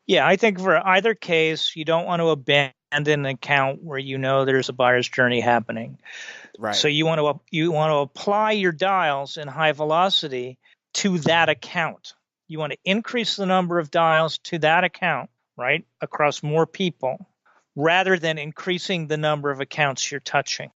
Yeah, I think for either case, you don't want to abandon an account where there's a buyer's journey happening. Right. So you want to apply your dials in high velocity to that account. You want to increase the number of dials to that account, right, across more people, rather than increasing the number of accounts you're touching.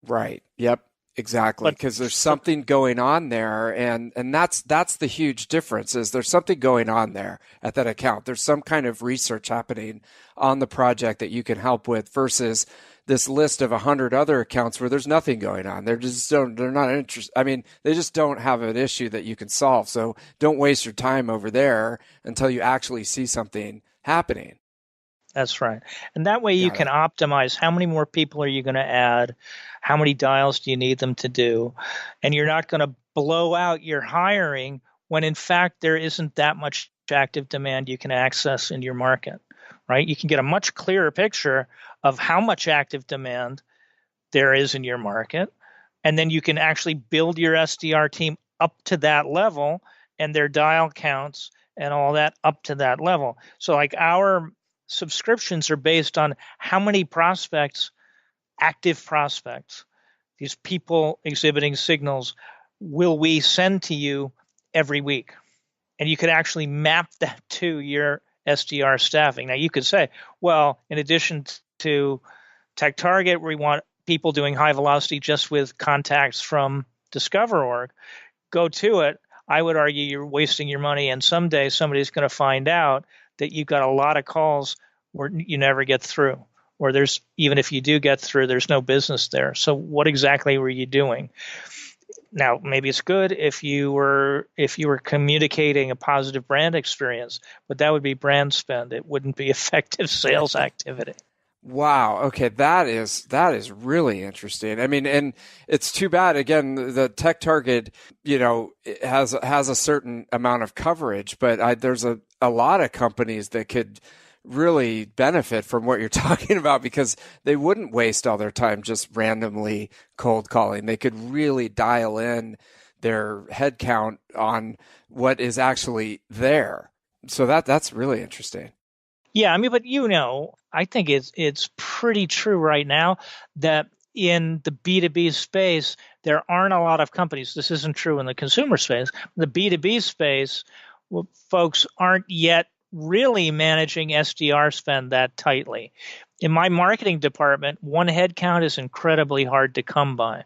Right. Yep. Exactly, because there's something going on there, and that's the huge difference. Is there's something going on there at that account? There's some kind of research happening on the project that you can help with, versus this list of 100 other accounts where there's nothing going on. They're not interested. I mean, they just don't have an issue that you can solve. So don't waste your time over there until you actually see something happening. That's right. And that way you can optimize how many more people are you going to add, how many dials do you need them to do, and you're not going to blow out your hiring when in fact there isn't that much active demand you can access in your market, right? You can get a much clearer picture of how much active demand there is in your market, and then you can actually build your SDR team up to that level and their dial counts and all that up to that level. So like our subscriptions are based on how many prospects, active prospects, these people exhibiting signals, will we send to you every week? And you could actually map that to your SDR staffing. Now you could say, well, in addition to TechTarget, we want people doing high velocity just with contacts from DiscoverOrg. Go to it. I would argue you're wasting your money, and someday somebody's going to find out that you've got a lot of calls where you never get through, or there's, even if you do get through, there's no business there. So what exactly were you doing? Now, maybe it's good if you were communicating a positive brand experience, but that would be brand spend. It wouldn't be effective sales activity. Wow. Okay, that is really interesting. I mean, and it's too bad. Again, the TechTarget, has a certain amount of coverage, but there's a lot of companies that could really benefit from what you're talking about, because they wouldn't waste all their time just randomly cold calling. They could really dial in their headcount on what is actually there. So that's really interesting. Yeah, I mean, but I think it's pretty true right now that in the B2B space, there aren't a lot of companies. This isn't true in the consumer space. The B2B space, folks aren't yet really managing SDR spend that tightly. In my marketing department, one headcount is incredibly hard to come by.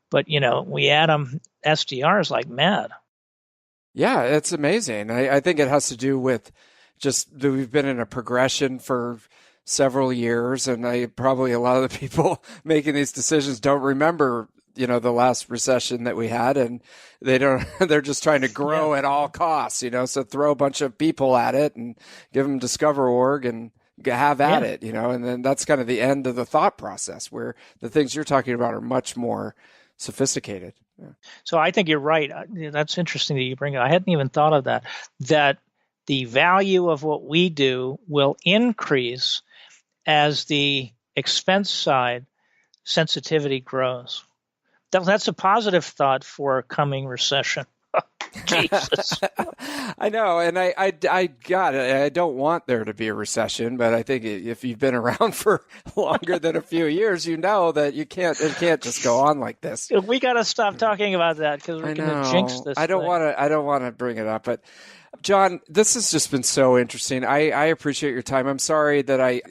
But, we add them SDRs like mad. Yeah, it's amazing. I think it has to do with just that we've been in a progression for several years, and probably a lot of the people making these decisions don't remember the last recession that we had, and they're just trying to grow at all costs, so throw a bunch of people at it and give them Discover.org and have at it, and then that's kind of the end of the thought process, where the things you're talking about are much more sophisticated. Yeah. So I think you're right. That's interesting that you bring it. I hadn't even thought of that the value of what we do will increase as the expense side sensitivity grows. That's a positive thought for a coming recession. Jesus. I know, and I got it. I don't want there to be a recession, but I think if you've been around for longer than a few years, that it can't just go on like this. We got to stop talking about that, because we're going to jinx this. I don't want to bring it up, but John, this has just been so interesting. I appreciate your time. I'm sorry that I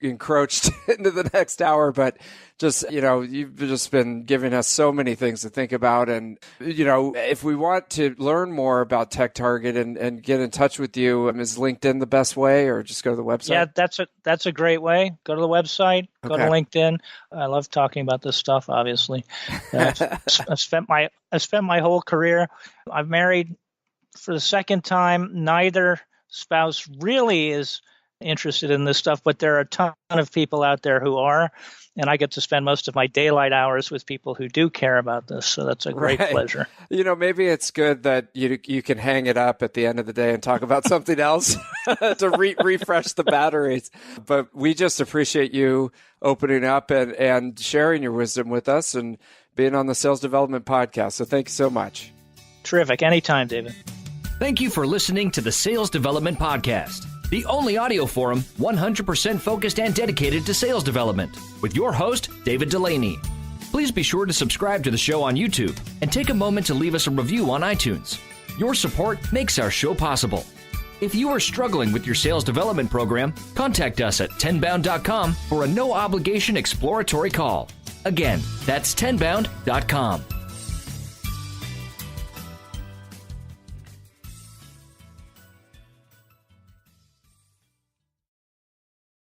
encroached into the next hour, but just, you've just been giving us so many things to think about. And, if we want to learn more about TechTarget and get in touch with you, is LinkedIn the best way, or just go to the website? Yeah, that's a great way. Go to the website, go to LinkedIn. I love talking about this stuff, obviously. I've spent my whole career. I've married for the second time. Neither spouse really is interested in this stuff, but there are a ton of people out there who are, and I get to spend most of my daylight hours with people who do care about this, so that's a great pleasure. Maybe it's good that you can hang it up at the end of the day and talk about something else to refresh the batteries. But we just appreciate you opening up and sharing your wisdom with us and being on the Sales Development Podcast. So thank you so much. Terrific. Anytime, David. Thank you for listening to the Sales Development Podcast, the only audio forum 100% focused and dedicated to sales development, with your host, David Delaney. Please be sure to subscribe to the show on YouTube and take a moment to leave us a review on iTunes. Your support makes our show possible. If you are struggling with your sales development program, contact us at tenbound.com for a no-obligation exploratory call. Again, that's tenbound.com.